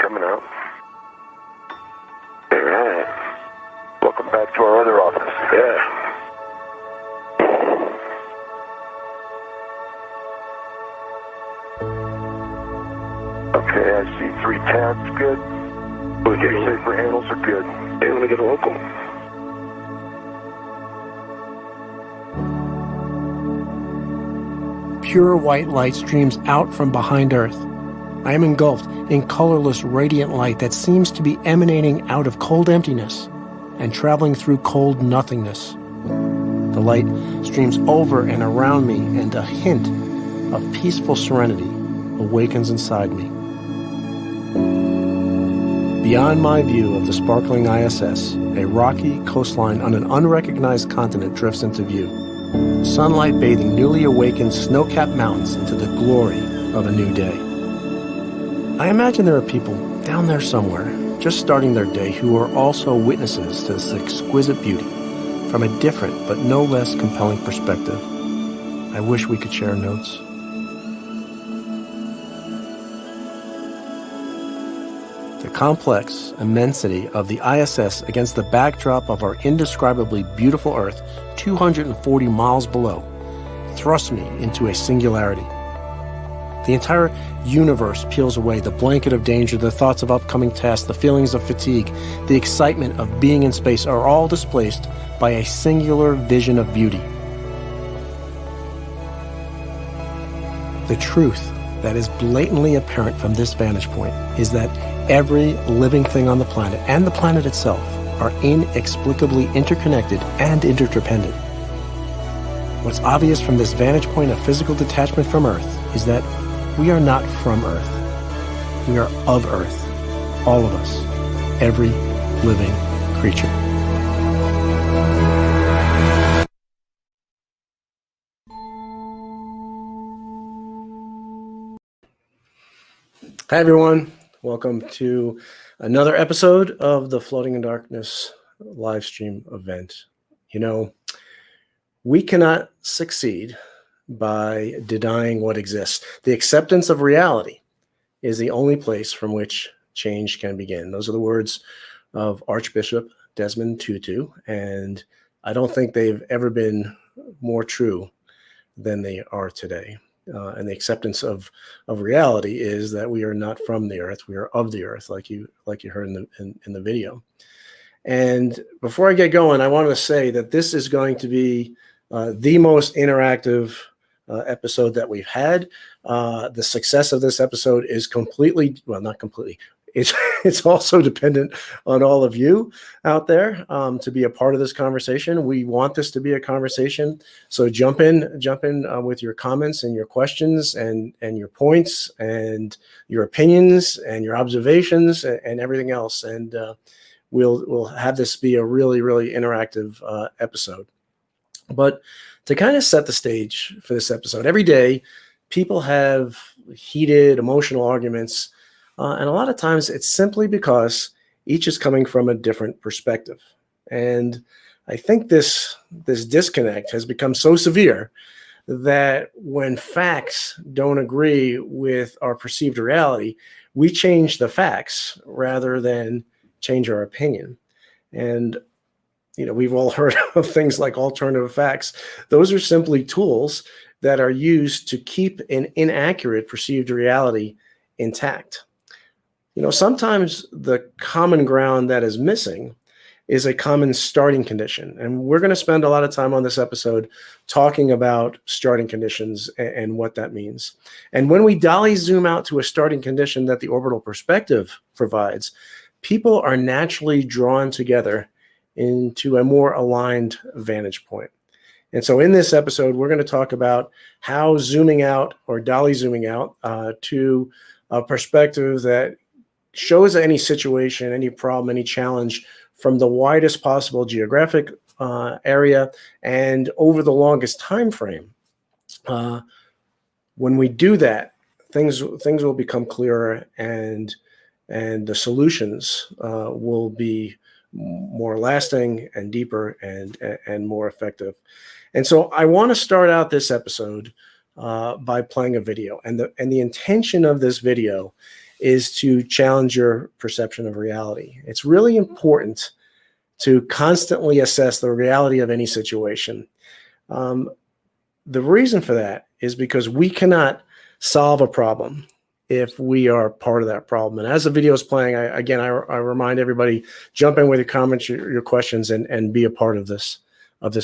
coming out. All right. Welcome back to our other office. Yeah. Okay, I see 3 tabs. Good. Okay, safer handles are good. Hey, let me get a local. Pure white light streams out from behind Earth. I am engulfed in colorless, radiant light that seems to be emanating out of cold emptiness and traveling through cold nothingness. The light streams over and around me, and a hint of peaceful serenity awakens inside me. Beyond my view of the sparkling ISS, a rocky coastline on an unrecognized continent drifts into view. Sunlight bathing newly awakened snow-capped mountains into the glory of a new day. I imagine there are people down there somewhere, just starting their day, who are also witnesses to this exquisite beauty from a different but no less compelling perspective. I wish we could share notes. The complex immensity of the ISS against the backdrop of our indescribably beautiful Earth 240 miles below thrusts me into a singularity. The entire universe peels away the blanket of danger, the thoughts of upcoming tasks, the feelings of fatigue, the excitement of being in space are all displaced by a singular vision of beauty. The truth that is blatantly apparent from this vantage point is that every living thing on the planet and the planet itself are inexplicably interconnected and interdependent. What's obvious from this vantage point of physical detachment from Earth is that we are not from Earth. We are of Earth. All of us. Every living creature. Hi, everyone. Welcome to another episode of the Floating in Darkness live stream event. You know, we cannot succeed by denying what exists. The acceptance of reality is the only place from which change can begin. Those are the words of Archbishop Desmond Tutu, and I don't think they've ever been more true than they are today. And the acceptance of reality is that we are not from the Earth; we are of the Earth, like you heard in the video. And before I get going, I want to say that this is going to be the most interactive episode that we've had. The success of this episode is not completely. It's also dependent on all of you out there to be a part of this conversation. We want this to be a conversation, so jump in with your comments and your questions and your points and your opinions and your observations and everything else. And we'll have this be a really, really interactive episode. But to kind of set the stage for this episode, every day people have heated, emotional arguments, and a lot of times it's simply because each is coming from a different perspective. And I think this disconnect has become so severe that when facts don't agree with our perceived reality, we change the facts rather than change our opinion. And you know, we've all heard of things like alternative facts. Those are simply tools that are used to keep an inaccurate perceived reality intact. You know, sometimes the common ground that is missing is a common starting condition. And we're going to spend a lot of time on this episode talking about starting conditions and what that means. And when we dolly zoom out to a starting condition that the orbital perspective provides, people are naturally drawn together into a more aligned vantage point. And so in this episode, we're going to talk about how zooming out or dolly zooming out to a perspective that shows any situation, any problem, any challenge from the widest possible geographic area and over the longest time frame. When we do that, things will become clearer and the solutions will be more lasting and deeper and more effective. And so I want to start out this episode by playing a video. And the intention of this video is to challenge your perception of reality. It's really important to constantly assess the reality of any situation. The reason for that is because we cannot solve a problem if we are part of that problem. And as the video is playing, I remind everybody, jump in with your comments, your questions, and be a part of this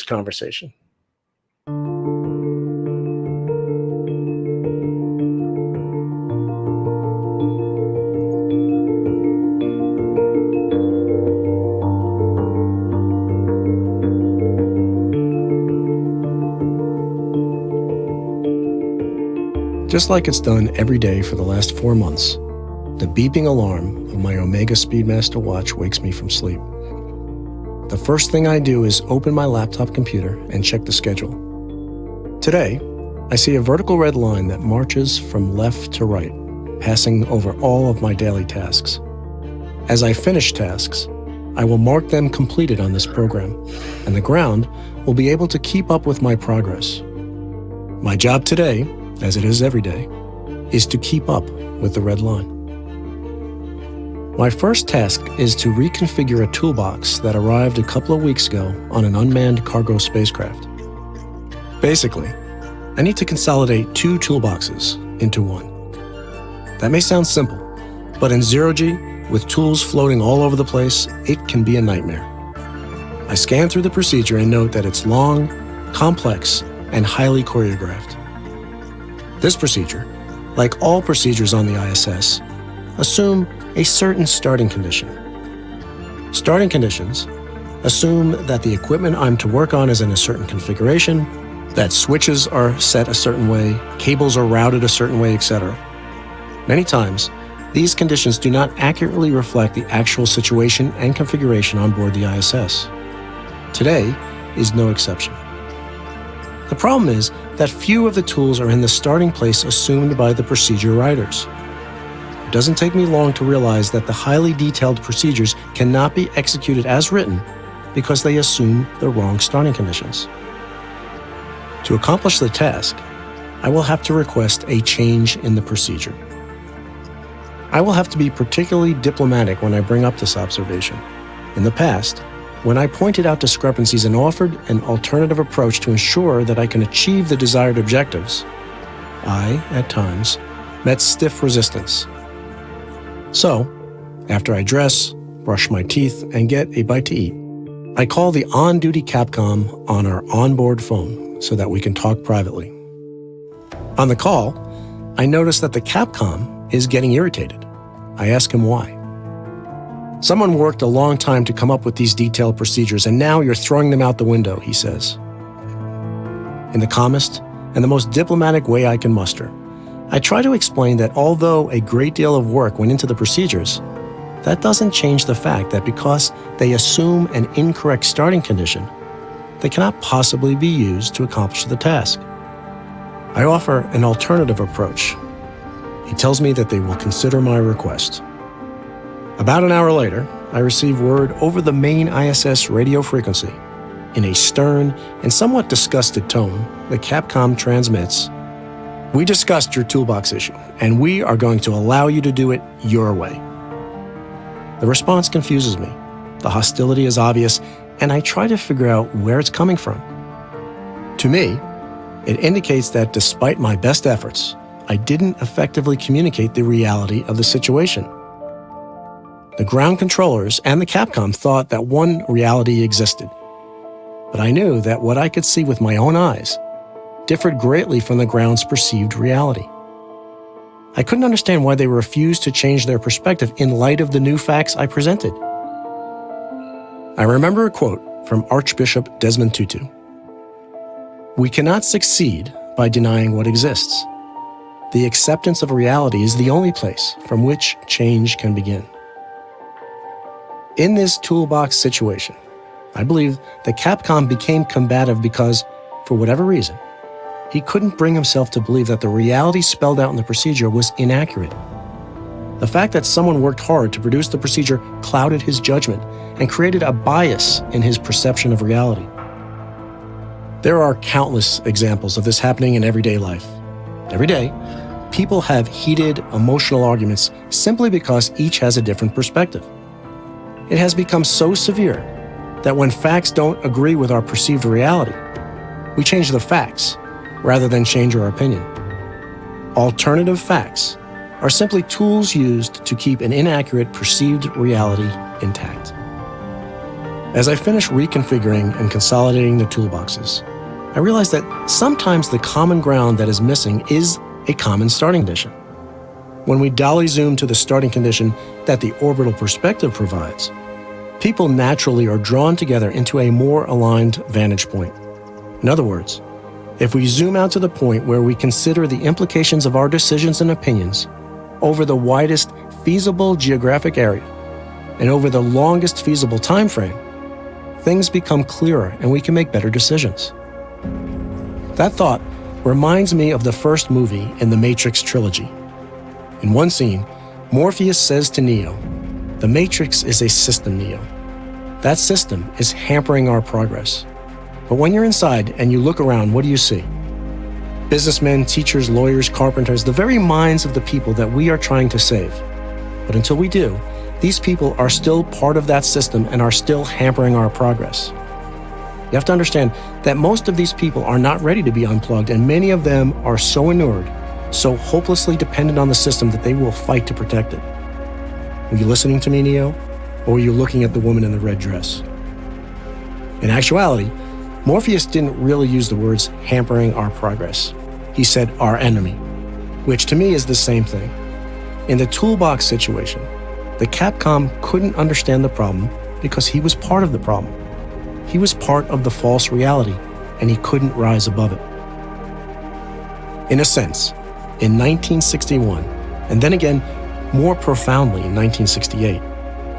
conversation. Just like it's done every day for the last 4 months, the beeping alarm of my Omega Speedmaster watch wakes me from sleep. The first thing I do is open my laptop computer and check the schedule. Today, I see a vertical red line that marches from left to right, passing over all of my daily tasks. As I finish tasks, I will mark them completed on this program, and the ground will be able to keep up with my progress. My job today, as it is every day, is to keep up with the red line. My first task is to reconfigure a toolbox that arrived a couple of weeks ago on an unmanned cargo spacecraft. Basically, I need to consolidate 2 toolboxes into one. That may sound simple, but in zero-G, with tools floating all over the place, it can be a nightmare. I scan through the procedure and note that it's long, complex, and highly choreographed. This procedure, like all procedures on the ISS, assume a certain starting condition. Starting conditions assume that the equipment I'm to work on is in a certain configuration, that switches are set a certain way, cables are routed a certain way, etc. Many times, these conditions do not accurately reflect the actual situation and configuration on board the ISS. Today is no exception. The problem is that few of the tools are in the starting place assumed by the procedure writers. It doesn't take me long to realize that the highly detailed procedures cannot be executed as written because they assume the wrong starting conditions. To accomplish the task, I will have to request a change in the procedure. I will have to be particularly diplomatic when I bring up this observation. In the past, when I pointed out discrepancies and offered an alternative approach to ensure that I can achieve the desired objectives, I, at times, met stiff resistance. So, after I dress, brush my teeth, and get a bite to eat, I call the on-duty Capcom on our onboard phone so that we can talk privately. On the call, I notice that the Capcom is getting irritated. I ask him why. Someone worked a long time to come up with these detailed procedures, and now you're throwing them out the window, he says. In the calmest and the most diplomatic way I can muster, I try to explain that although a great deal of work went into the procedures, that doesn't change the fact that because they assume an incorrect starting condition, they cannot possibly be used to accomplish the task. I offer an alternative approach. He tells me that they will consider my request. About an hour later, I receive word over the main ISS radio frequency. In a stern and somewhat disgusted tone, the Capcom transmits, "We discussed your toolbox issue, and we are going to allow you to do it your way." The response confuses me. The hostility is obvious, and I try to figure out where it's coming from. To me, it indicates that despite my best efforts, I didn't effectively communicate the reality of the situation. The ground controllers and the Capcom thought that one reality existed, but I knew that what I could see with my own eyes differed greatly from the ground's perceived reality. I couldn't understand why they refused to change their perspective in light of the new facts I presented. I remember a quote from Archbishop Desmond Tutu. "We cannot succeed by denying what exists. The acceptance of reality is the only place from which change can begin." In this toolbox situation, I believe that Capcom became combative because, for whatever reason, he couldn't bring himself to believe that the reality spelled out in the procedure was inaccurate. The fact that someone worked hard to produce the procedure clouded his judgment and created a bias in his perception of reality. There are countless examples of this happening in everyday life. Every day, people have heated, emotional arguments simply because each has a different perspective. It has become so severe that when facts don't agree with our perceived reality, we change the facts rather than change our opinion. Alternative facts are simply tools used to keep an inaccurate perceived reality intact. As I finish reconfiguring and consolidating the toolboxes, I realize that sometimes the common ground that is missing is a common starting condition. When we dolly zoom to the starting condition that the orbital perspective provides, people naturally are drawn together into a more aligned vantage point. In other words, if we zoom out to the point where we consider the implications of our decisions and opinions over the widest feasible geographic area and over the longest feasible time frame, things become clearer and we can make better decisions. That thought reminds me of the first movie in the Matrix trilogy. In one scene, Morpheus says to Neo, "The Matrix is a system, Neo. That system is hampering our progress. But when you're inside and you look around, what do you see? Businessmen, teachers, lawyers, carpenters, the very minds of the people that we are trying to save. But until we do, these people are still part of that system and are still hampering our progress." You have to understand that most of these people are not ready to be unplugged, and many of them are so inured, so hopelessly dependent on the system that they will fight to protect it. Were you listening to me, Neo? Or were you looking at the woman in the red dress? In actuality, Morpheus didn't really use the words hampering our progress. He said our enemy, which to me is the same thing. In the toolbox situation, the Capcom couldn't understand the problem because he was part of the problem. He was part of the false reality, and he couldn't rise above it. In a sense, in 1961, and then again more profoundly in 1968,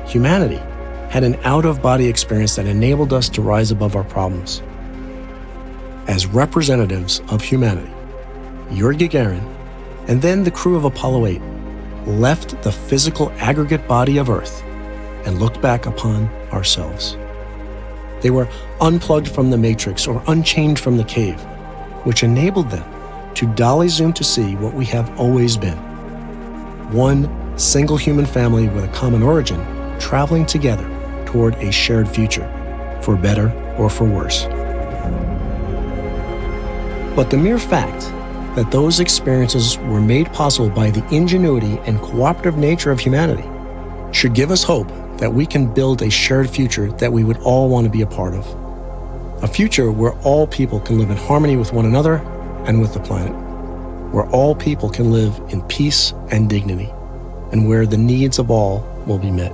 humanity had an out-of-body experience that enabled us to rise above our problems. As representatives of humanity, Yuri Gagarin, and then the crew of Apollo 8, left the physical aggregate body of Earth and looked back upon ourselves. They were unplugged from the matrix or unchained from the cave, which enabled them to dolly zoom to see what we have always been. One single human family with a common origin, traveling together toward a shared future, for better or for worse. But the mere fact that those experiences were made possible by the ingenuity and cooperative nature of humanity should give us hope that we can build a shared future that we would all want to be a part of. A future where all people can live in harmony with one another and with the planet, where all people can live in peace and dignity, and where the needs of all will be met.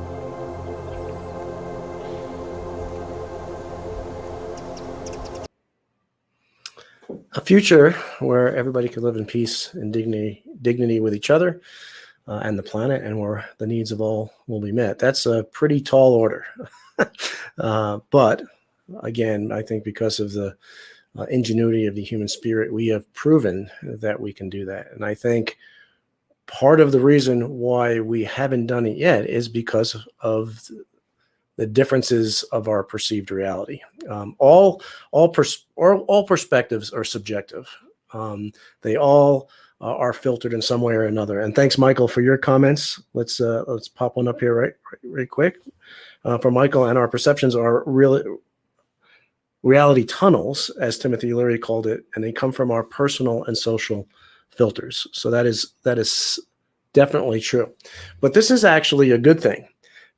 A future where everybody could live in peace and dignity with each other and the planet, and where the needs of all will be met. That's a pretty tall order. But again, I think because of the ingenuity of the human spirit, we have proven that we can do that. And I think part of the reason why we haven't done it yet is because of the differences of our perceived reality. All perspectives are subjective. They all are filtered in some way or another. And thanks, Michael, for your comments. Let's pop one up here right quick. For Michael, and our perceptions are really reality tunnels, as Timothy Leary called it, and they come from our personal and social filters. So that is definitely true. But this is actually a good thing,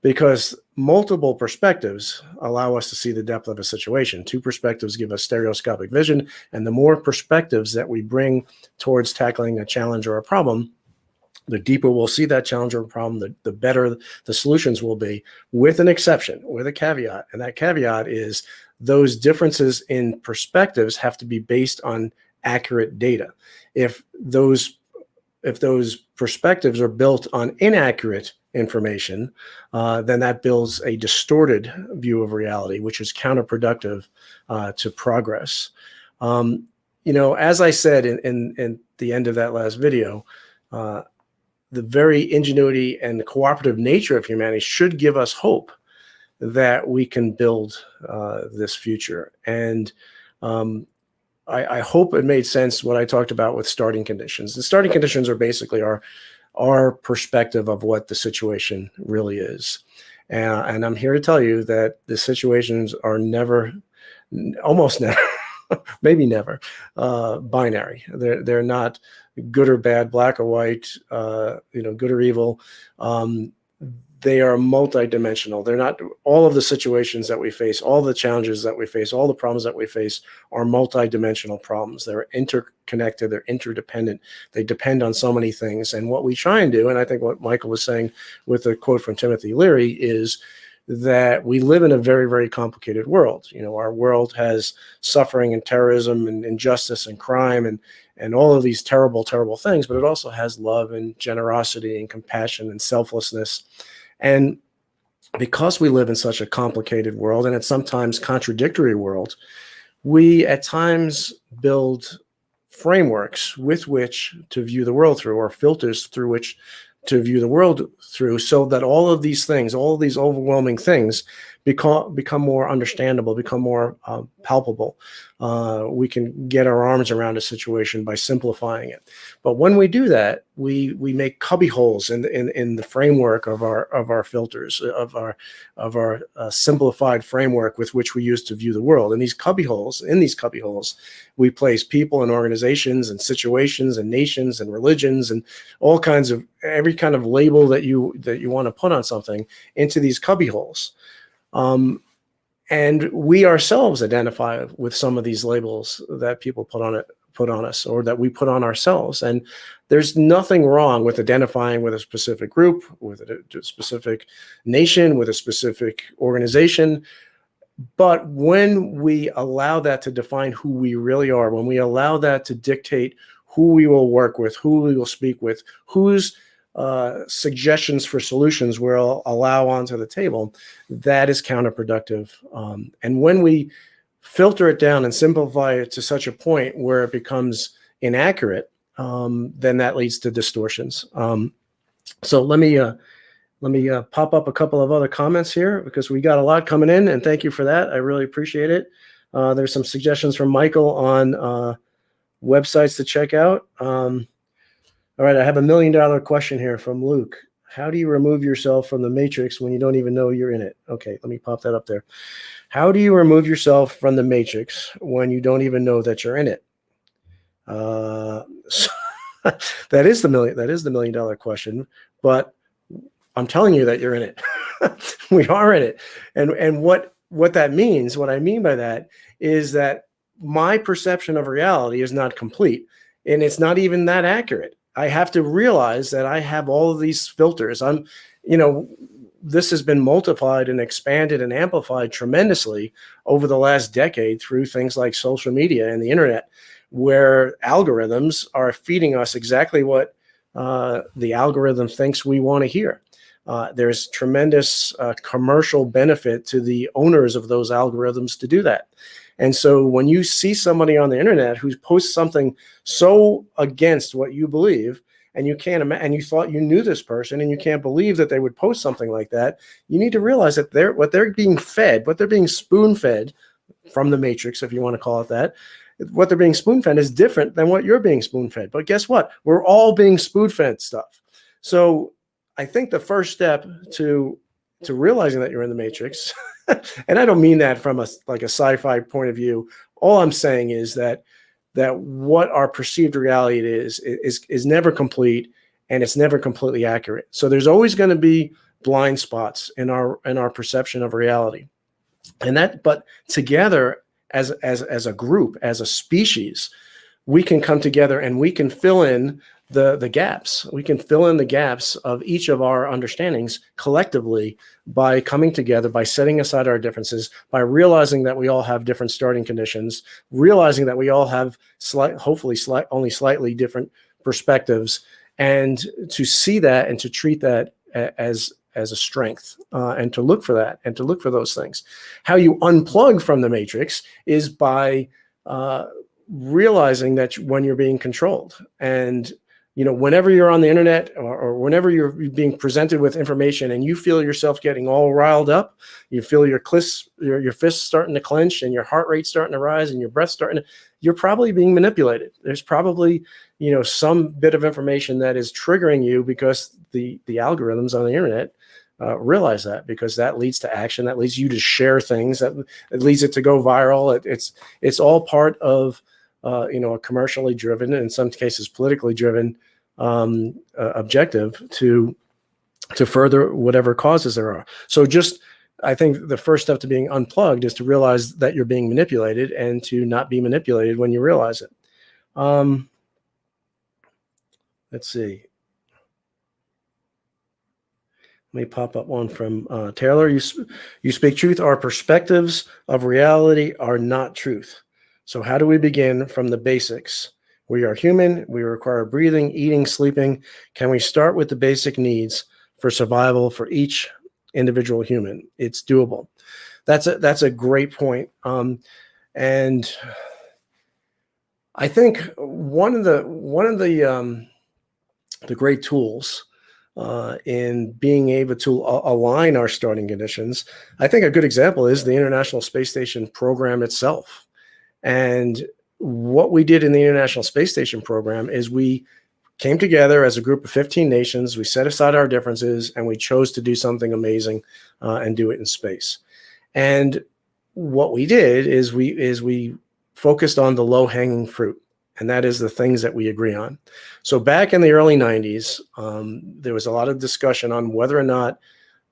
because multiple perspectives allow us to see the depth of a situation. Two perspectives give us stereoscopic vision, and the more perspectives that we bring towards tackling a challenge or a problem, the deeper we'll see that challenge or problem, the better the solutions will be, with an exception, with a caveat. And that caveat is those differences in perspectives have to be based on accurate data. If those perspectives are built on inaccurate information, then that builds a distorted view of reality, which is counterproductive to progress. As I said in the end of that last video, the very ingenuity and the cooperative nature of humanity should give us hope that we can build this future. And I hope it made sense what I talked about with starting conditions. The starting conditions are basically our perspective of what the situation really is. And I'm here to tell you that the situations are never, almost never, maybe never, binary. They're not good or bad, black or white, good or evil. They are multidimensional. They're not all of the situations that we face, all the challenges that we face, all the problems that we face are multidimensional problems. They're interconnected, they're interdependent. They depend on so many things. And what we try and do, and I think what Michael was saying with the quote from Timothy Leary, is that we live in a very, very complicated world. Our world has suffering and terrorism and injustice and crime and all of these terrible, terrible things, but it also has love and generosity and compassion and selflessness. And because we live in such a complicated world, and it's sometimes contradictory world, we at times build frameworks with which to view the world through, or filters through which to view the world through, so that all of these things, all of these overwhelming things become more understandable, become more palpable. We can get our arms around a situation by simplifying it. But when we do that, we make cubby holes in the framework of our filters, of our simplified framework with which we use to view the world. And in these cubby holes, we place people and organizations and situations and nations and religions and all kinds of every kind of label that you want to put on something into these cubby holes. And we ourselves identify with some of these labels that people put on us, or that we put on ourselves. And there's nothing wrong with identifying with a specific group, with a specific nation, with a specific organization. But when we allow that to define who we really are, when we allow that to dictate who we will work with, who we will speak with, whose suggestions for solutions we'll allow onto the table, that is counterproductive. And when we filter it down and simplify it to such a point where it becomes inaccurate, then that leads to distortions. So let me pop up a couple of other comments here, because we got a lot coming in, and thank you for that. I really appreciate it. There's some suggestions from Michael on websites to check out. All right, I have $1 million question here from Luke. How do you remove yourself from the matrix when you don't even know you're in it? Okay, let me pop that up there. How do you remove yourself from the matrix when you don't even know that you're in it? So that is the $1 million question, but I'm telling you that you're in it. We are in it. And what that means, what I mean by that is that my perception of reality is not complete, and it's not even that accurate. I have to realize that I have all of these filters. This has been multiplied and expanded and amplified tremendously over the last decade through things like social media and the internet, where algorithms are feeding us exactly what the algorithm thinks we want to hear. There's tremendous commercial benefit to the owners of those algorithms to do that. And so when you see somebody on the internet who posts something so against what you believe, and you can't imagine, and you thought you knew this person, and you can't believe that they would post something like that, you need to realize that what they're being fed, what they're being spoon-fed from the matrix, if you want to call it that, what they're being spoon-fed is different than what you're being spoon-fed. But guess what? We're all being spoon-fed stuff. So I think the first step to realizing that you're in the matrix, and I don't mean that from a sci-fi point of view. All I'm saying is that what our perceived reality is never complete, and it's never completely accurate. So there's always going to be blind spots in our perception of reality, but together as a group, as a species, we can come together and we can fill in the gaps. We can fill in the gaps of each of our understandings collectively by coming together, by setting aside our differences, by realizing that we all have different starting conditions, realizing that we all have hopefully only slightly different perspectives, and to see that and to treat that as a strength, and to look for that and to look for those things. How you unplug from the matrix is by realizing that when you're being controlled. And whenever you're on the internet or whenever you're being presented with information and you feel yourself getting all riled up, you feel your fists starting to clench and your heart rate starting to rise and your breath you're probably being manipulated. There's probably, some bit of information that is triggering you because the algorithms on the internet realize that, because that leads to action, that leads you to share things, that it leads it to go viral. It's all part of a commercially driven, in some cases politically driven, objective to further whatever causes there are. So I think the first step to being unplugged is to realize that you're being manipulated and to not be manipulated when you realize it. Let's see. Let me pop up one from Taylor. You speak truth. Our perspectives of reality are not truth. So how do we begin from the basics? We are human. We require breathing, eating, sleeping. Can we start with the basic needs for survival for each individual human? It's doable. That's a great point. And I think one of the great tools in being able to align our starting conditions, I think a good example is the International Space Station program itself. And what we did in the International Space Station program is we came together as a group of 15 nations. We set aside our differences and we chose to do something amazing and do it in space. And what we did is we focused on the low-hanging fruit, and that is the things that we agree on. So back in the early 90s, there was a lot of discussion on whether or not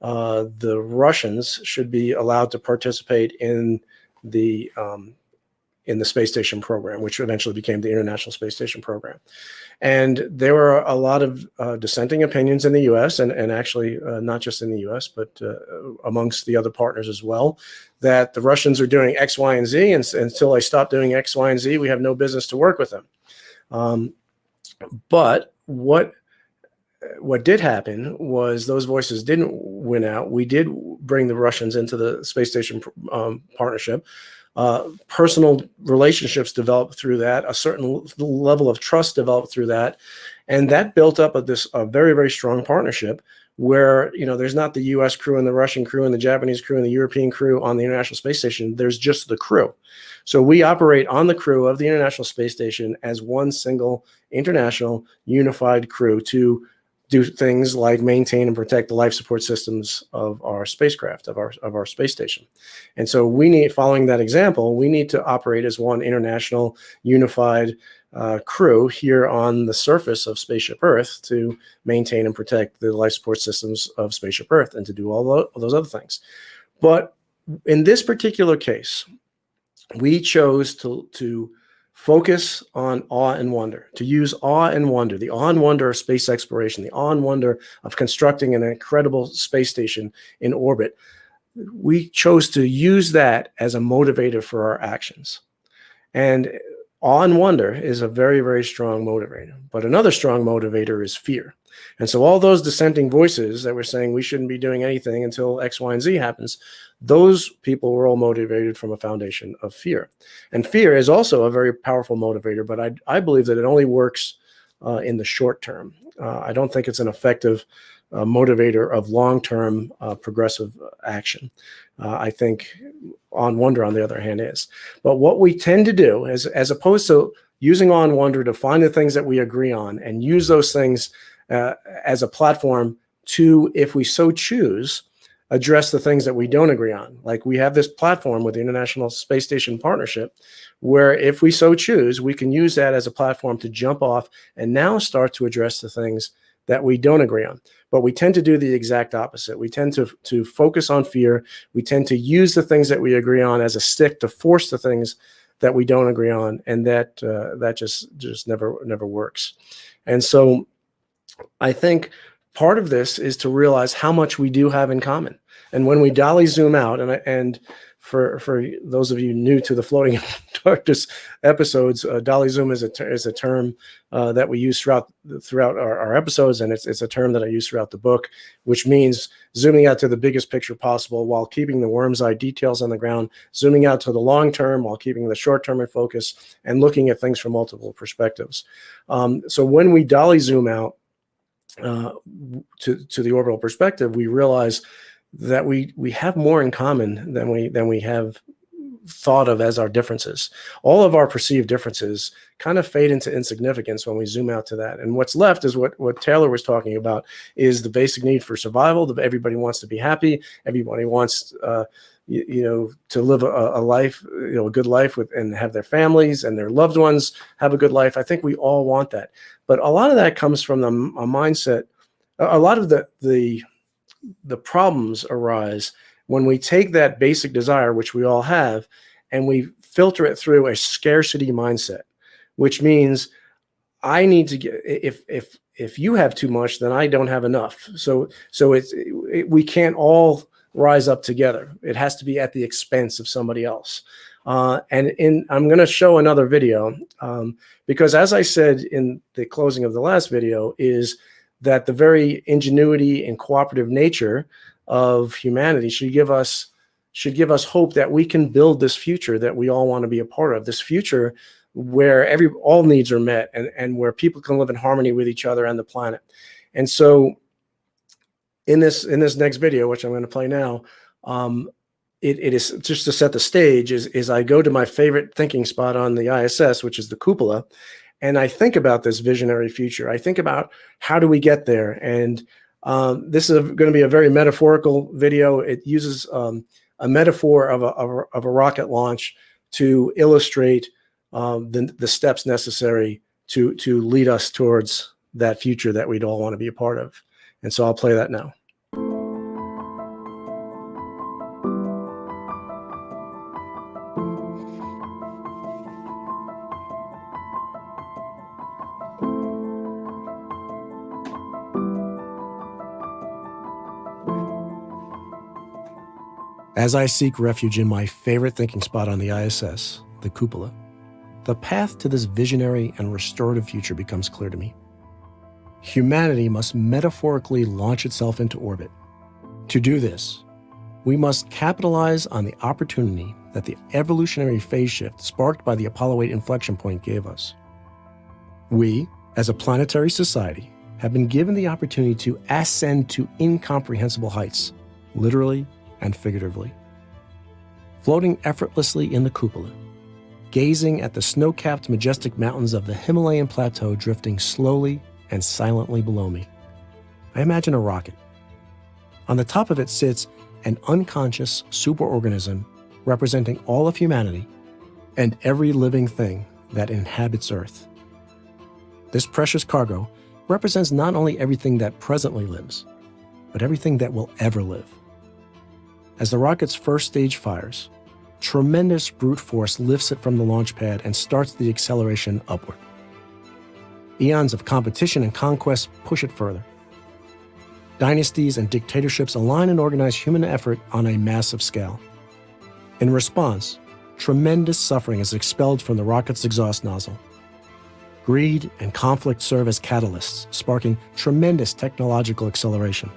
the Russians should be allowed to participate in the space station program, which eventually became the International Space Station program. And there were a lot of dissenting opinions in the U.S. and actually not just in the U.S., but amongst the other partners as well, that the Russians are doing X, Y, and Z, and until they stop doing X, Y, and Z, we have no business to work with them. But what did happen was those voices didn't win out. We did bring the Russians into the space station partnership. Personal relationships developed through that, a certain level of trust developed through that, and that built up a very, very strong partnership where, there's not the U.S. crew and the Russian crew and the Japanese crew and the European crew on the International Space Station. There's just the crew. So we operate on the crew of the International Space Station as one single international unified crew to do things like maintain and protect the life support systems of our spacecraft, of our space station. And so following that example, we need to operate as one international unified crew here on the surface of Spaceship Earth to maintain and protect the life support systems of Spaceship Earth and to do all those other things. But in this particular case, we chose to focus on awe and wonder, to use awe and wonder, the awe and wonder of space exploration, the awe and wonder of constructing an incredible space station in orbit. We chose to use that as a motivator for our actions. And awe and wonder is a very, very strong motivator. But another strong motivator is fear. And so all those dissenting voices that were saying we shouldn't be doing anything until X, Y, and Z happens, those people were all motivated from a foundation of fear. And fear is also a very powerful motivator, but I believe that it only works in the short term. I don't think it's an effective motivator of long-term progressive action. I think on wonder, on the other hand, is. But what we tend to do is, as opposed to using on wonder to find the things that we agree on and use those things as a platform to, if we so choose, address the things that we don't agree on. Like we have this platform with the International Space Station Partnership, where if we so choose, we can use that as a platform to jump off and now start to address the things that we don't agree on. But we tend to do the exact opposite. We tend to focus on fear. We tend to use the things that we agree on as a stick to force the things that we don't agree on, and that just never works. And so I think part of this is to realize how much we do have in common. And when we dolly zoom out, and for those of you new to the Floating Darkness episodes. Dolly zoom is a term that we use throughout our episodes, and it's a term that I use throughout the book, which means zooming out to the biggest picture possible while keeping the worm's eye details on the ground, zooming out to the long term while keeping the short term in focus, and looking at things from multiple perspectives. So when we dolly zoom out to the orbital perspective, we realize that we have more in common than we have thought of as our differences. All of our perceived differences kind of fade into insignificance when we zoom out to that. And what's left is what Taylor was talking about, is the basic need for survival. Everybody wants to be happy. Everybody wants, to live a life, a good life and have their families and their loved ones have a good life. I think we all want that. But a lot of that comes from a mindset. A lot of the problems arise when we take that basic desire, which we all have, and we filter it through a scarcity mindset, which means I need to get, if you have too much, then I don't have enough. So we can't all rise up together. It has to be at the expense of somebody else. I'm going to show another video because, as I said in the closing of the last video, is that the very ingenuity and cooperative nature of humanity should give us hope that we can build this future that we all want to be a part of. This future where all needs are met and where people can live in harmony with each other and the planet. And so, in this next video, which I'm going to play now, it is just to set the stage. Is I go to my favorite thinking spot on the ISS, which is the cupola, and I think about this visionary future. I think about how do we get there, and this is going to be a very metaphorical video. It uses a metaphor of a rocket launch to illustrate the steps necessary to lead us towards that future that we'd all want to be a part of. And so I'll play that now. As I seek refuge in my favorite thinking spot on the ISS, the cupola, the path to this visionary and restorative future becomes clear to me. Humanity must metaphorically launch itself into orbit. To do this, we must capitalize on the opportunity that the evolutionary phase shift sparked by the Apollo 8 inflection point gave us. We, as a planetary society, have been given the opportunity to ascend to incomprehensible heights, literally and figuratively. Floating effortlessly in the cupola, gazing at the snow-capped majestic mountains of the Himalayan plateau drifting slowly and silently below me, I imagine a rocket. On the top of it sits an unconscious superorganism representing all of humanity and every living thing that inhabits Earth. This precious cargo represents not only everything that presently lives, but everything that will ever live. As the rocket's first stage fires, tremendous brute force lifts it from the launch pad and starts the acceleration upward. Eons of competition and conquest push it further. Dynasties and dictatorships align and organize human effort on a massive scale. In response, tremendous suffering is expelled from the rocket's exhaust nozzle. Greed and conflict serve as catalysts, sparking tremendous technological acceleration.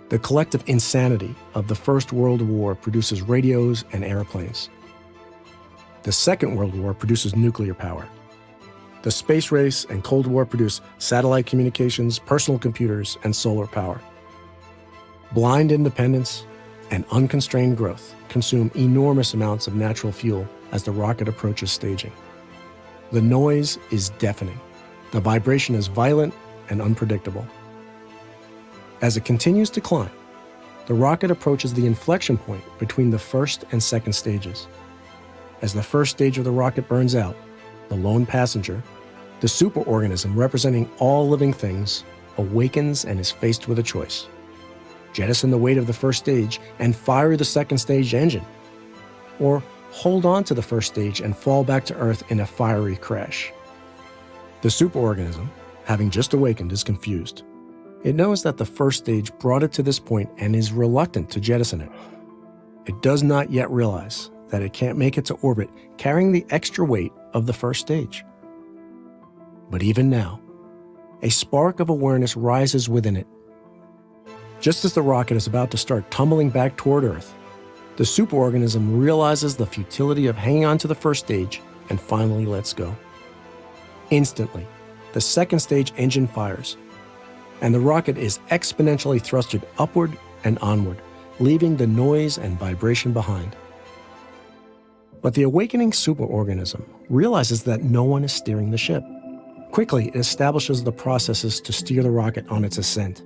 The collective insanity of the First World War produces radios and airplanes. The Second World War produces nuclear power. The space race and Cold War produce satellite communications, personal computers, and solar power. Blind independence and unconstrained growth consume enormous amounts of natural fuel as the rocket approaches staging. The noise is deafening. The vibration is violent and unpredictable. As it continues to climb, the rocket approaches the inflection point between the first and second stages. As the first stage of the rocket burns out, the lone passenger, the superorganism representing all living things, awakens and is faced with a choice. Jettison the weight of the first stage and fire the second stage engine, or hold on to the first stage and fall back to Earth in a fiery crash. The superorganism, having just awakened, is confused. It knows that the first stage brought it to this point and is reluctant to jettison it. It does not yet realize that it can't make it to orbit, carrying the extra weight of the first stage. But even now, a spark of awareness rises within it. Just as the rocket is about to start tumbling back toward Earth, the superorganism realizes the futility of hanging on to the first stage and finally lets go. Instantly, the second stage engine fires, and the rocket is exponentially thrusted upward and onward, leaving the noise and vibration behind. But the awakening superorganism realizes that no one is steering the ship. Quickly, it establishes the processes to steer the rocket on its ascent.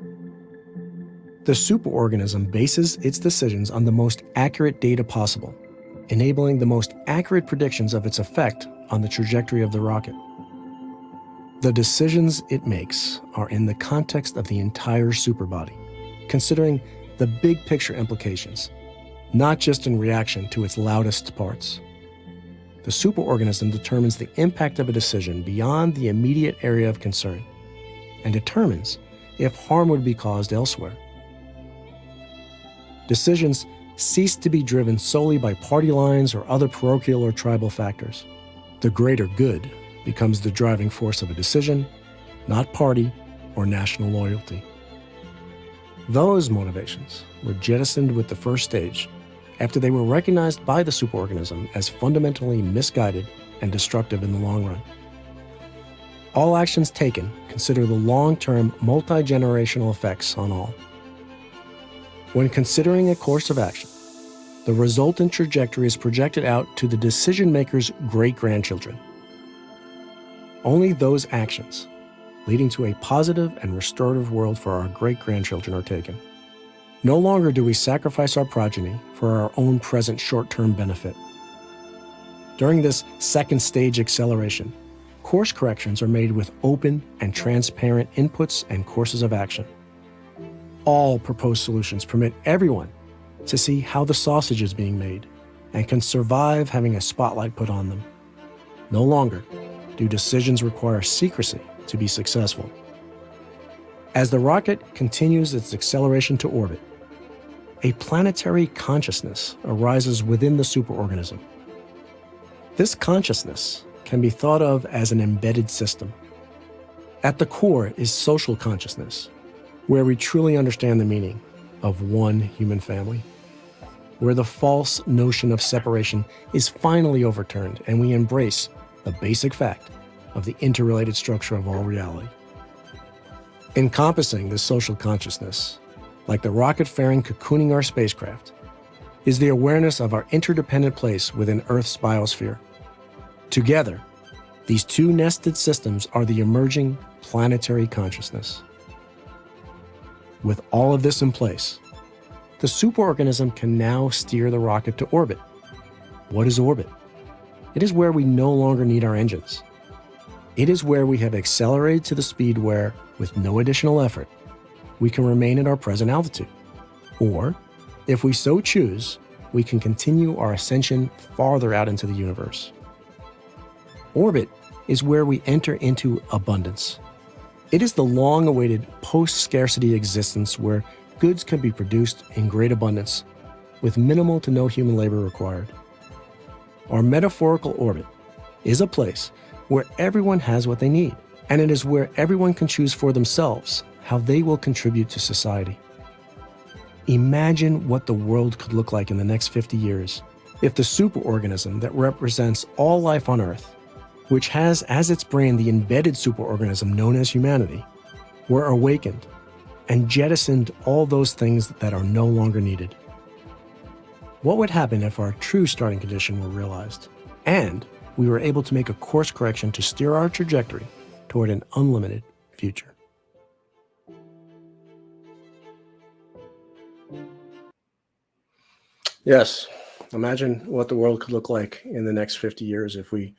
The superorganism bases its decisions on the most accurate data possible, enabling the most accurate predictions of its effect on the trajectory of the rocket. The decisions it makes are in the context of the entire superbody, considering the big picture implications, not just in reaction to its loudest parts. The superorganism determines the impact of a decision beyond the immediate area of concern and determines if harm would be caused elsewhere. Decisions cease to be driven solely by party lines or other parochial or tribal factors. The greater good becomes the driving force of a decision, not party or national loyalty. Those motivations were jettisoned with the first stage after they were recognized by the superorganism as fundamentally misguided and destructive in the long run. All actions taken consider the long-term, multi-generational effects on all. When considering a course of action, the resultant trajectory is projected out to the decision-maker's great-grandchildren. Only those actions leading to a positive and restorative world for our great-grandchildren are taken. No longer do we sacrifice our progeny for our own present short-term benefit. During this second stage acceleration, course corrections are made with open and transparent inputs and courses of action. All proposed solutions permit everyone to see how the sausage is being made and can survive having a spotlight put on them. No longer do decisions require secrecy to be successful. As the rocket continues its acceleration to orbit, a planetary consciousness arises within the superorganism. This consciousness can be thought of as an embedded system. At the core is social consciousness, where we truly understand the meaning of one human family, where the false notion of separation is finally overturned and we embrace the basic fact of the interrelated structure of all reality. Encompassing this social consciousness, like the rocket fairing cocooning our spacecraft, is the awareness of our interdependent place within Earth's biosphere. Together, these two nested systems are the emerging planetary consciousness. With all of this in place, the superorganism can now steer the rocket to orbit. What is orbit? It is where we no longer need our engines. It is where we have accelerated to the speed where, with no additional effort, we can remain at our present altitude. Or, if we so choose, we can continue our ascension farther out into the universe. Orbit is where we enter into abundance. It is the long-awaited post-scarcity existence where goods can be produced in great abundance with minimal to no human labor required. Our metaphorical orbit is a place where everyone has what they need, and it is where everyone can choose for themselves how they will contribute to society. Imagine what the world could look like in the next 50 years if the superorganism that represents all life on Earth, which has as its brain the embedded superorganism known as humanity, were awakened and jettisoned all those things that are no longer needed. What would happen if our true starting condition were realized, and we were able to make a course correction to steer our trajectory toward an unlimited future? Yes, imagine what the world could look like in the next 50 years if we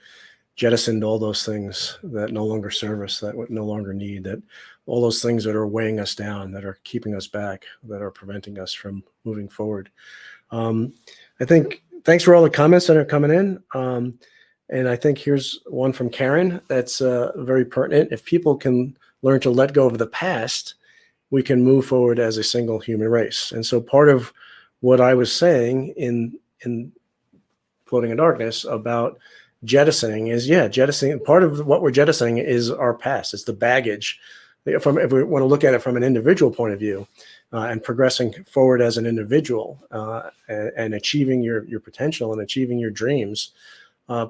jettisoned all those things that no longer serve us, that we no longer need, that all those things that are weighing us down, that are keeping us back, that are preventing us from moving forward. I think, thanks for all the comments that are coming in. And I think here's one from Karen that's very pertinent. If people can learn to let go of the past, we can move forward as a single human race. And so part of what I was saying in Floating in Darkness about jettisoning is, yeah, jettisoning. Part of what we're jettisoning is our past. It's the baggage. If we want to look at it from an individual point of view, and progressing forward as an individual, and achieving your potential and achieving your dreams,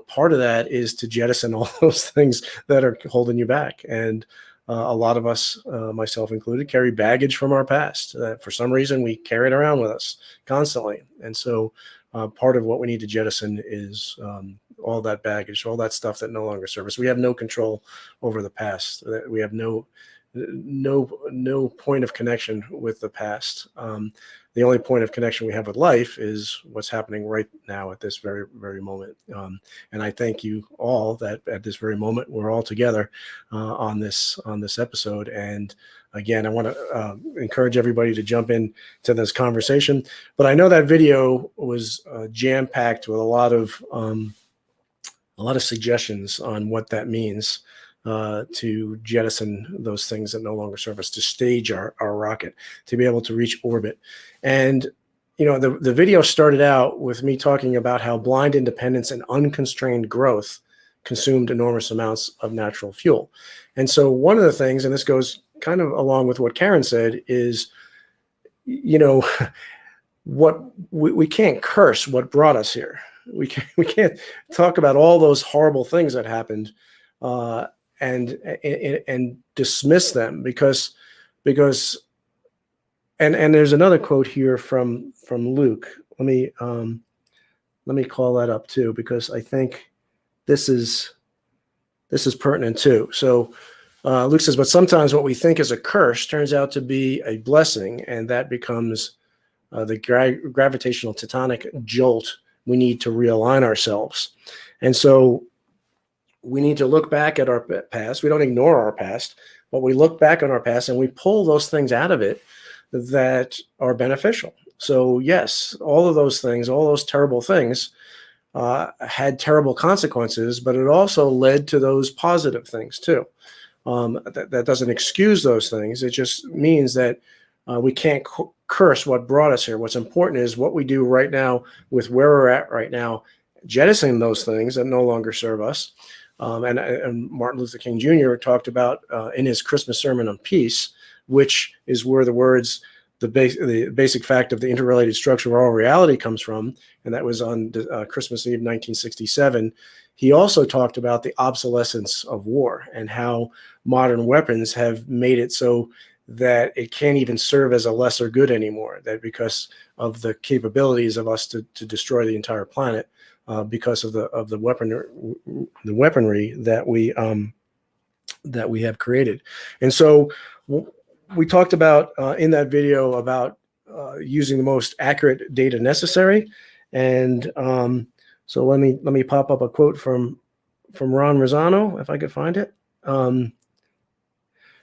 part of that is to jettison all those things that are holding you back. And a lot of us, myself included, carry baggage from our past. For some reason, we carry it around with us constantly. And so part of what we need to jettison is all that baggage, all that stuff that no longer serves us. We have no control over the past. We have no point of connection with the past. The only point of connection we have with life is what's happening right now at this very, very moment. And I thank you all that at this very moment, we're all together on this episode. And again, I want to encourage everybody to jump in to this conversation. But I know that video was jam-packed with a lot of suggestions on what that means. To jettison those things that no longer serve us, to stage our rocket, to be able to reach orbit. And, the video started out with me talking about how blind independence and unconstrained growth consumed enormous amounts of natural fuel. And so one of the things, and this goes kind of along with what Karen said, is, what we can't curse what brought us here. We can't talk about all those horrible things that happened, and dismiss them because and there's another quote here from Luke. Let me call that up too, because I think this is pertinent too. So Luke says, but sometimes what we think is a curse turns out to be a blessing, and that becomes the gravitational tectonic jolt we need to realign ourselves. And so we need to look back at our past. We don't ignore our past, but we look back on our past and we pull those things out of it that are beneficial. So yes, all of those things, all those terrible things had terrible consequences, but it also led to those positive things too. That doesn't excuse those things. It just means that we can't curse what brought us here. What's important is what we do right now with where we're at right now, jettisoning those things that no longer serve us. And Martin Luther King Jr. talked about in his Christmas sermon on peace, which is where the words, the basic fact of the interrelated structure of all reality comes from. And that was on Christmas Eve, 1967. He also talked about the obsolescence of war and how modern weapons have made it so that it can't even serve as a lesser good anymore, that because of the capabilities of us to destroy the entire planet, because of the weaponry that we have created. And so we talked about in that video about using the most accurate data necessary. And so let me pop up a quote from Ron Rosano, if I could find it.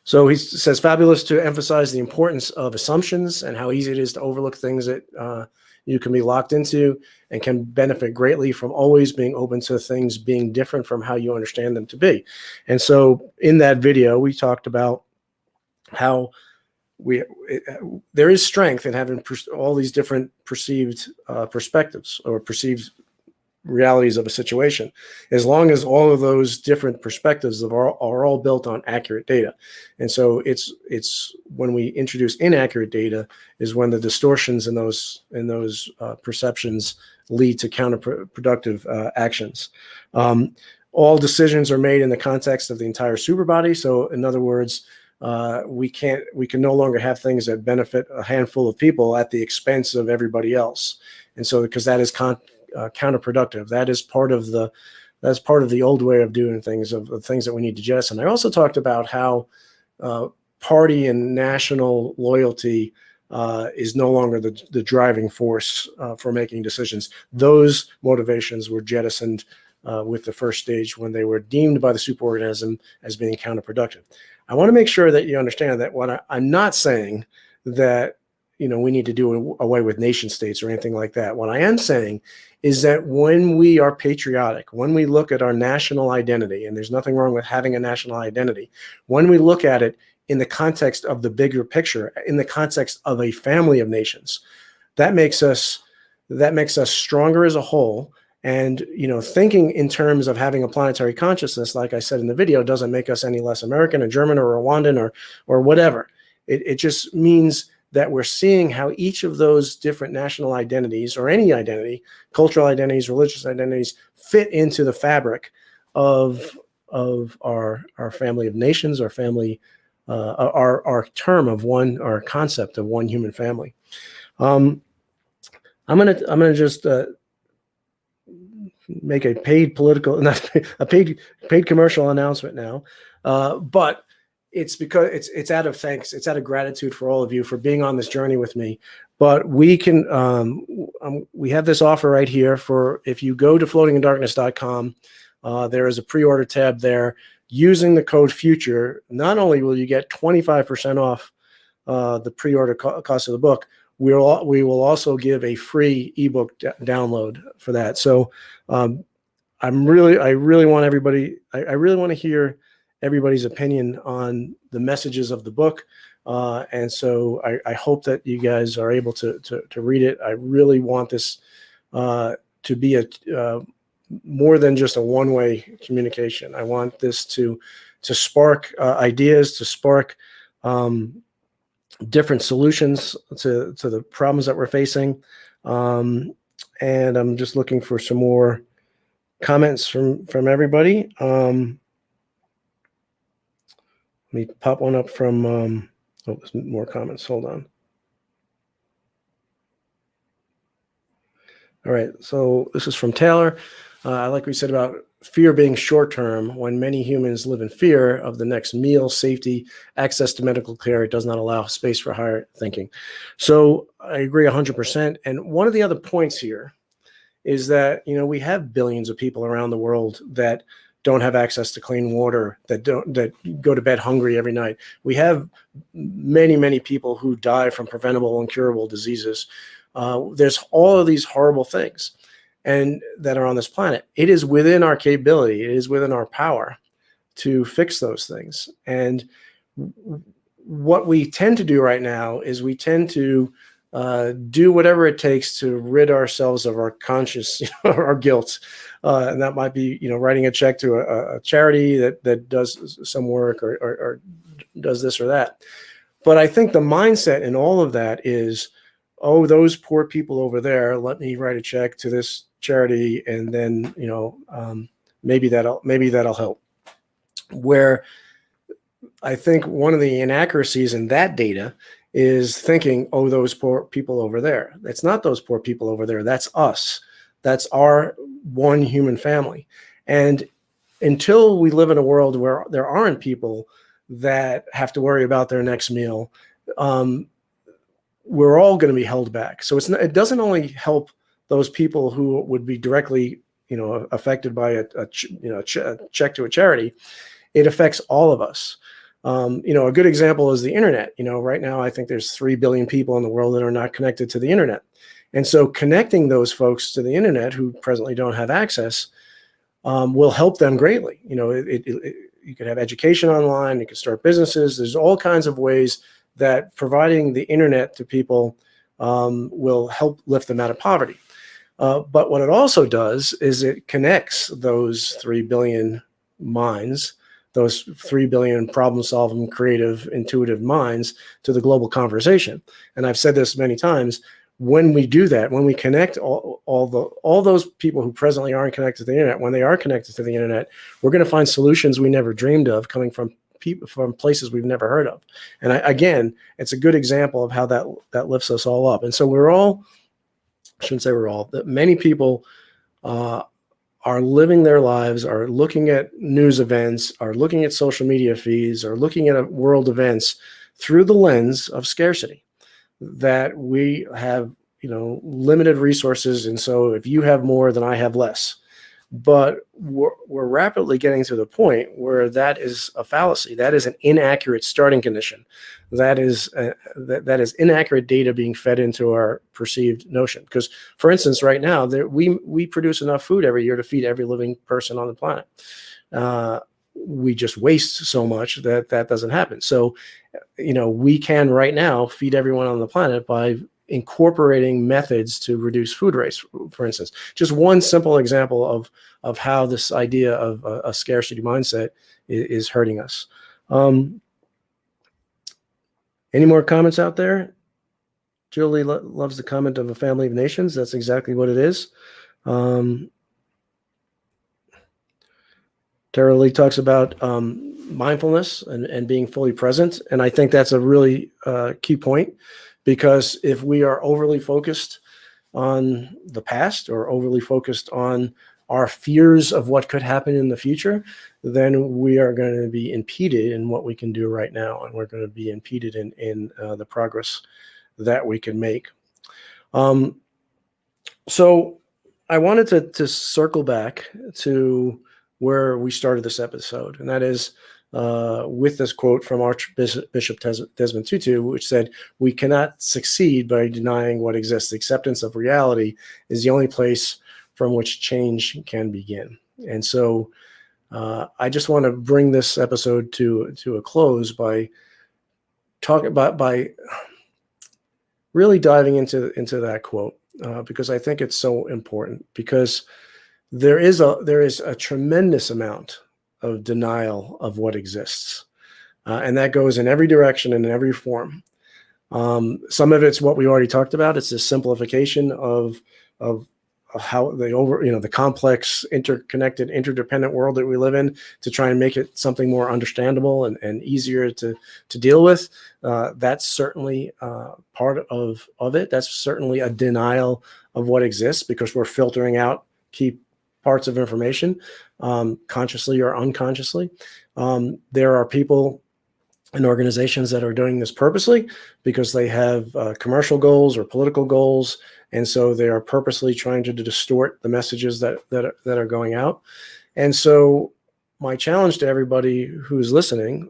So he says, fabulous to emphasize the importance of assumptions and how easy it is to overlook things that you can be locked into, and can benefit greatly from always being open to things being different from how you understand them to be. And so in that video, we talked about how there is strength in having all these different perceived perspectives or perceived realities of a situation, as long as all of those different perspectives are all built on accurate data. And so it's when we introduce inaccurate data is when the distortions in those perceptions lead to counterproductive actions. All decisions are made in the context of the entire superbody. So in other words, we can no longer have things that benefit a handful of people at the expense of everybody else. And so because that is counterproductive. That is part of the old way of doing things, of the things that we need to jettison. I also talked about how party and national loyalty is no longer the driving force for making decisions. Those motivations were jettisoned with the first stage when they were deemed by the superorganism as being counterproductive. I want to make sure that you understand that I'm not saying that we need to do away with nation states or anything like that. What I am saying is that when we are patriotic, when we look at our national identity, and there's nothing wrong with having a national identity, when we look at it in the context of the bigger picture, in the context of a family of nations, that makes us stronger as a whole, And, thinking in terms of having a planetary consciousness, like I said in the video, doesn't make us any less American or German or Rwandan or whatever. It just means that we're seeing how each of those different national identities, or any identity, cultural identities, religious identities, fit into the fabric of our family of nations, our family, our term of one, our concept of one human family. I'm gonna just make a paid political, not a paid commercial announcement now, but it's because it's out of thanks, it's out of gratitude for all of you for being on this journey with me. But we can we have this offer right here for, if you go to floatingindarkness.com, there is a pre-order tab there. Using the code FUTURE, not only will you get 25% off the pre-order cost of the book, we will also give a free ebook download for that. So I really want everybody, I really want to hear everybody's opinion on the messages of the book. And so I hope that you guys are able to read it. I really want this to be a more than just a one-way communication. I want this to spark ideas, to spark different solutions to the problems that we're facing. And I'm just looking for some more comments from everybody. Let me pop one up from, oh, there's more comments. Hold on. All right, so this is from Taylor. Like we said about fear being short-term, when many humans live in fear of the next meal, safety, access to medical care, it does not allow space for higher thinking. So I agree 100%. And one of the other points here is that, we have billions of people around the world that don't have access to clean water, that go to bed hungry every night. We have many, many people who die from preventable and curable diseases. There's all of these horrible things and that are on this planet. It is within our capability, it is within our power to fix those things. And what we tend to do right now is we tend to do whatever it takes to rid ourselves of our conscience, our guilt. And that might be, writing a check to a charity that does some work or does this or that. But I think the mindset in all of that is, oh, those poor people over there, let me write a check to this charity, and then, maybe that'll help. Where I think one of the inaccuracies in that data is thinking, oh, those poor people over there. It's not those poor people over there. That's us. That's our one human family. And until we live in a world where there aren't people that have to worry about their next meal, we're all going to be held back. So it doesn't only help those people who would be directly, affected by a check to a charity. It affects all of us. A good example is the internet. Right now, I think there's 3 billion people in the world that are not connected to the internet. And so connecting those folks to the internet who presently don't have access will help them greatly. You could have education online, you could start businesses. There's all kinds of ways that providing the internet to people will help lift them out of poverty. But what it also does is it connects those 3 billion minds, those 3 billion problem-solving, creative, intuitive minds to the global conversation. And I've said this many times, when we do that, when we connect all those people who presently aren't connected to the internet, when they are connected to the internet, we're going to find solutions we never dreamed of coming from people from places we've never heard of. And again, it's a good example of how that lifts us all up. And so I shouldn't say we're all, that many people are living their lives, are looking at news events, are looking at social media feeds, are looking at world events through the lens of scarcity, that we have, limited resources. And so if you have more, then I have less. But we're rapidly getting to the point where that is a fallacy. That is an inaccurate starting condition. That is inaccurate data being fed into our perceived notion. Because, for instance, right now we produce enough food every year to feed every living person on the planet. We just waste so much that doesn't happen. So, we can right now feed everyone on the planet by incorporating methods to reduce food waste, for instance. Just one simple example of how this idea of a scarcity mindset is hurting us. Any more comments out there? Julie loves the comment of a family of nations. That's exactly what it is. Tara Lee talks about mindfulness and being fully present. And I think that's a really key point, because if we are overly focused on the past or overly focused on our fears of what could happen in the future, then we are going to be impeded in what we can do right now. And we're going to be impeded in the progress that we can make. So I wanted to circle back to where we started this episode, and that is with this quote from Archbishop Desmond Tutu, which said, "We cannot succeed by denying what exists. Acceptance of reality is the only place from which change can begin." And so I just want to bring this episode to a close by really diving into that quote, because I think it's so important, because there is a tremendous amount of denial of what exists, and that goes in every direction and in every form. Some of it's what we already talked about. It's this simplification of how the complex, interconnected, interdependent world that we live in, to try and make it something more understandable and easier to deal with. That's certainly part of it. That's certainly a denial of what exists, because we're filtering out key parts of information, consciously or unconsciously. There are people and organizations that are doing this purposely because they have commercial goals or political goals, and so they are purposely trying to distort the messages that are going out. And so my challenge to everybody who's listening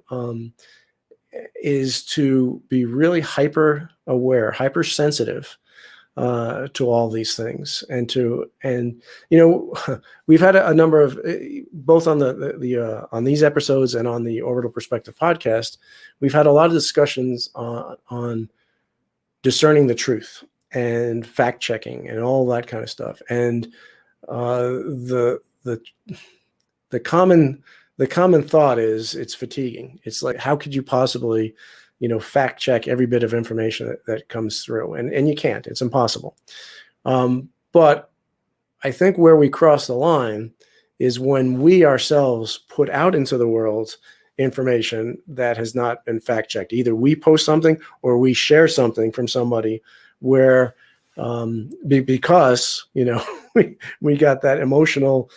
is to be really hyper aware, hypersensitive to all these things, and we've had a number of, both on on these episodes and on the Orbital Perspective podcast, we've had a lot of discussions on discerning the truth and fact checking and all that kind of stuff. And the common thought is it's fatiguing. It's like, how could you possibly fact check every bit of information that comes through? And you can't. It's impossible. But I think where we cross the line is when we ourselves put out into the world information that has not been fact checked. Either we post something or we share something from somebody where because we got that emotional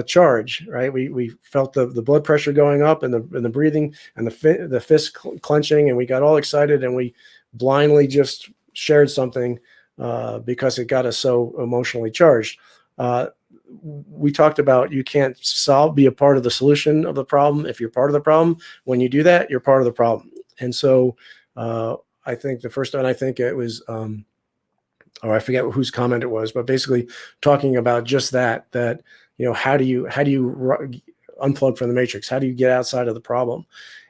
charge, right? We felt the blood pressure going up and the breathing and the fist clenching, and we got all excited and we blindly just shared something because it got us so emotionally charged. We talked about, you can't be a part of the solution of the problem if you're part of the problem. When you do that, you're part of the problem. And so I think I think it was I forget whose comment it was, but basically talking about just that how do you unplug from the matrix? How do you get outside of the problem?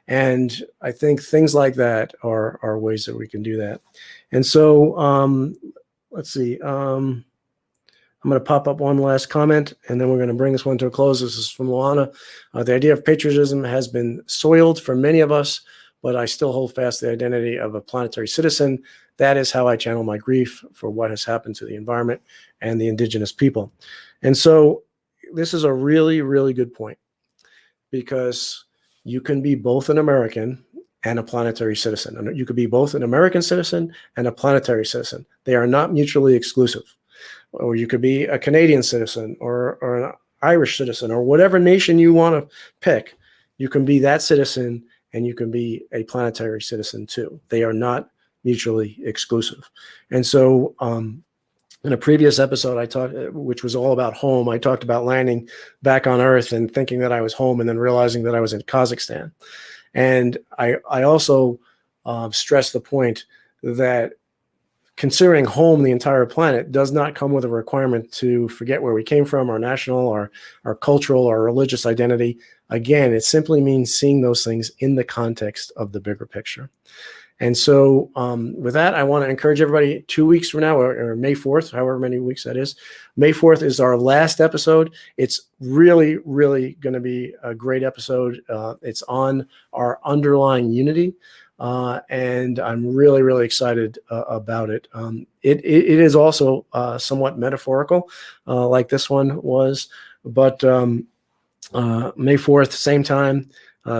And I think things like that are ways that we can do that. And so let's see. I'm going to pop up one last comment, and then we're going to bring this one to a close. This is from Luana. The idea of patriotism has been soiled for many of us, but I still hold fast the identity of a planetary citizen. That is how I channel my grief for what has happened to the environment and the indigenous people. And so this is a really, really good point, because you can be both an American and a planetary citizen. You could be both an American citizen and a planetary citizen. They are not mutually exclusive. Or you could be a Canadian citizen or an Irish citizen, or whatever nation you want to pick. You can be that citizen and you can be a planetary citizen too. They are not mutually exclusive. And so in a previous episode I talked, which was all about home, I talked about landing back on Earth and thinking that I was home, and then realizing that I was in Kazakhstan. And I also stressed the point that considering home the entire planet does not come with a requirement to forget where we came from, our national, our cultural, our religious identity. Again, it simply means seeing those things in the context of the bigger picture. And so with that, I want to encourage everybody 2 weeks from now, or May 4th, however many weeks that is. May 4th is our last episode. It's really, really going to be a great episode. It's on our underlying unity. And I'm really, really excited about it. It is also somewhat metaphorical, like this one was, but May 4th, same time,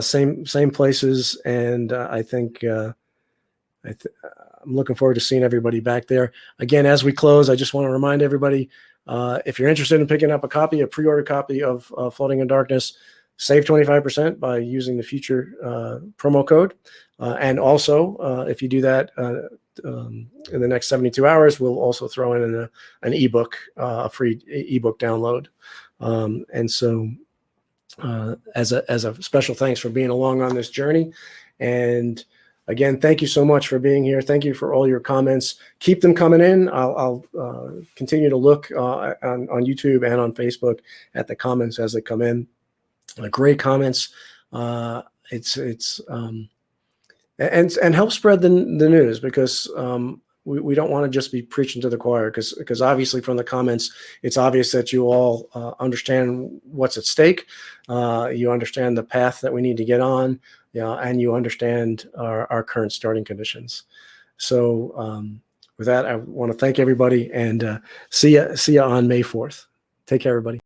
same places, and I think I'm looking forward to seeing everybody back there. Again, as we close, I just want to remind everybody, if you're interested in picking up a pre-order copy of Floating in Darkness, save 25% by using the future promo code. And also, if you do that in the next 72 hours, we'll also throw in an ebook, a free ebook download. And so as a special thanks for being along on this journey. And again, thank you so much for being here. Thank you for all your comments. Keep them coming in. I'll continue to look on YouTube and on Facebook at the comments as they come in. Great comments. It's and help spread the news, because we don't want to just be preaching to the choir, because obviously from the comments, it's obvious that you all understand what's at stake. You understand the path that we need to get on, and you understand our current starting conditions. So with that, I want to thank everybody, and see ya on May 4th. Take care, everybody.